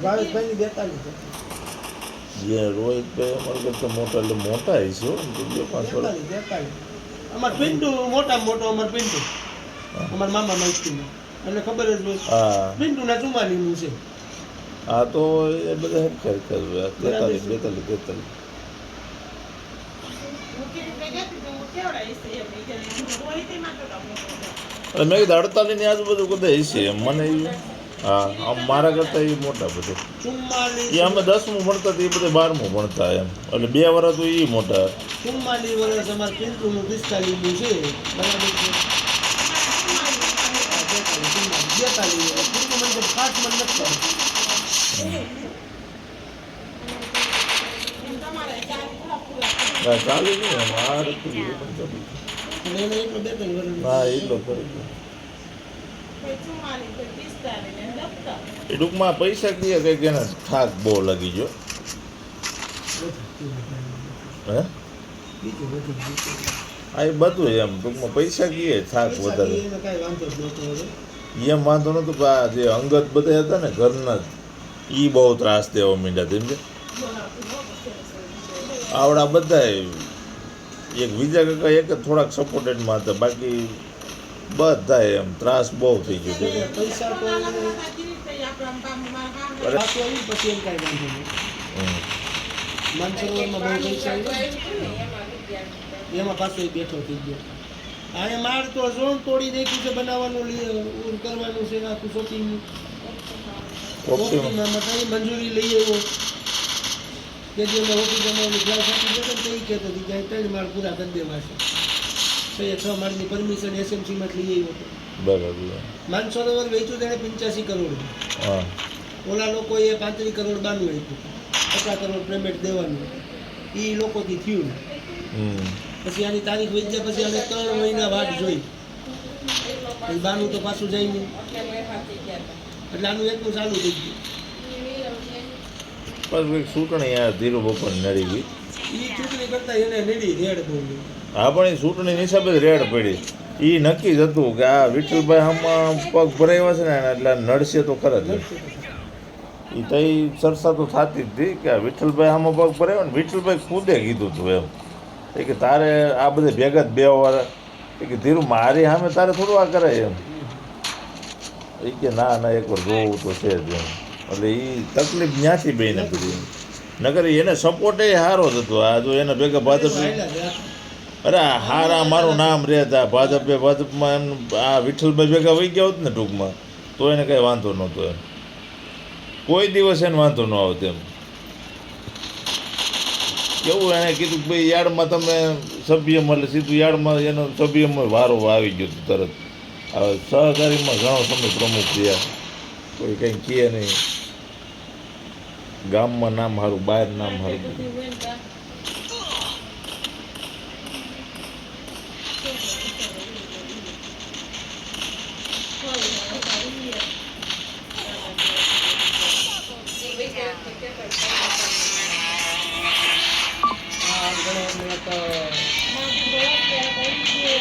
ભાવેશભાઈ ની 42 જે રોહિતભાઈ અમારે કરતા મોટા એટલે મોટા હશે બે પાંચ વર્ષ 42 અમાર પિન્ટુ મોટા મોટો અમાર પિન્ટુ અમાર મામા માઈકી એટલે ખબર જ હોય હા પિન્ટુ ના 44 નું છે હા તો એ બધા હેરફેર કરવે 43 42 43 મેં કીધું 48 ની આજુબાજુ બધા હશે મને હા આમ મારા કરતા એ મોટા બધે 44 એ અમે 10મું ભણતા એ બધા 12મું ભણતા એમ એટલે 2 વર્ષ તો એ મોટા 44 વર્ષ અમાર પિન્ટુ નું 45 નું છે બરાબર છે 42 વર્ષ પિન્ટુ મને તો ખાસ મન નથી ચાલુ ને આ રીતે હા એટલો ફરક એ ટૂંકમાં પૈસા કીએ કંઈક એને થાક બહુ લાગી ગયો હે હા એ બધું એમ ટૂંકમાં પૈસા કીએ થાક વધારે એમ વાંધો નહોતો કે આ જે અંગત બધા હતા ને ઘરના એ બહુ ત્રાસ દેવા માંડ્યા તેમ કે આવડા બધા એક બીજા કાકા એક જ થોડાક સપોર્ટેડમાં હતા બાકી બધા એમ ત્રાસ બહુ થઈ ગયો છે પૈસા તો પછી એમ કાંઈ વાંધો નહીં માનસરોવરમાં બહુ પૈસા એમાં પાછો એ બેઠો થઈ ગયો આને માર તો ઝોન તોડી નાખ્યું છે બનાવવાનું કરવાનું છે આખું શોપિંગ મંજૂરી લઈ આવ્યો કે જે મેં ઓફિસ જમાવવાની ગ્લાસ આપી દેતો ને તો એ કહેતો હતી કે 3 માળ પૂરા કરી દેવા છે 6 માળની પરમિશન એસએમસીમાં લઈ આવ્યો હતો બરાબર માનસરોવર વેચ્યું તેને 85 કરોડ હા ઓલા લોકોએ 35 કરોડ બાનું આપ્યું 50 કરોડ પેમેન્ટ દેવાનું એ લોકોથી થયું પછી આની તારીખ વેચ્યા પછી અમે 3 મહિના વાટ જોઈ પછી બાનું તો પાછું જાય નહીં એટલે આનું એકનું ચાલુ થઈ ગયું પણ ચૂંટણી આ ધીરુ બપોર નડી ગઈ એ ચૂંટણી કરતા એને નડી રેડ બહુ હા પણ એ ચૂંટણી હિસાબે જ રેડ પડી એ નક્કી જ હતું કે આ વિઠ્ઠલભાઈ આમાં પગ ભરાયા છે ને એટલે નડશે તો ખરા જ એ તો એ ચર્ચા તો થતી જ હતી કે વિઠ્ઠલભાઈ આમાં પગ ભરાયો ને વિઠ્ઠલભાઈ ખુદે કીધું હતું એમ કે તારે આ બધે ભેગા જ 2 વાર કે ધીરુ મારી સામે તારે થોડું આ કરાય એમ એ કે ના એકવાર જોવું તો છે જ એમ એટલે એ તકલીફ ત્યાંથી બેને પડી નકર એને સપોર્ટ એ સારો જ હતો આ જો એને ભેગા ભાજપ અરે હારા મારું નામ રહેતા ભાજપમાં એમ આ વિઠ્ઠલભાઈ ભેગા વહી ગયા હોત ને ટૂંકમાં તો એને કંઈ વાંધો નહોતો એમ કોઈ દિવસ એને વાંધો ન આવતો એમ કેવું એને કીધું કે ભાઈ યાર્ડમાં તમે સભ્યમાં એટલે સીધું યાર્ડમાં એનો સભ્યમાં વારો આવી ગયો હતો તરત હવે સહકારીમાં ઘણો સમય પ્રમુખ થયા કોઈ કંઈ કહે નહીં ગામમાં નામ સારું બહાર નામ સારું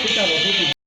સીતારો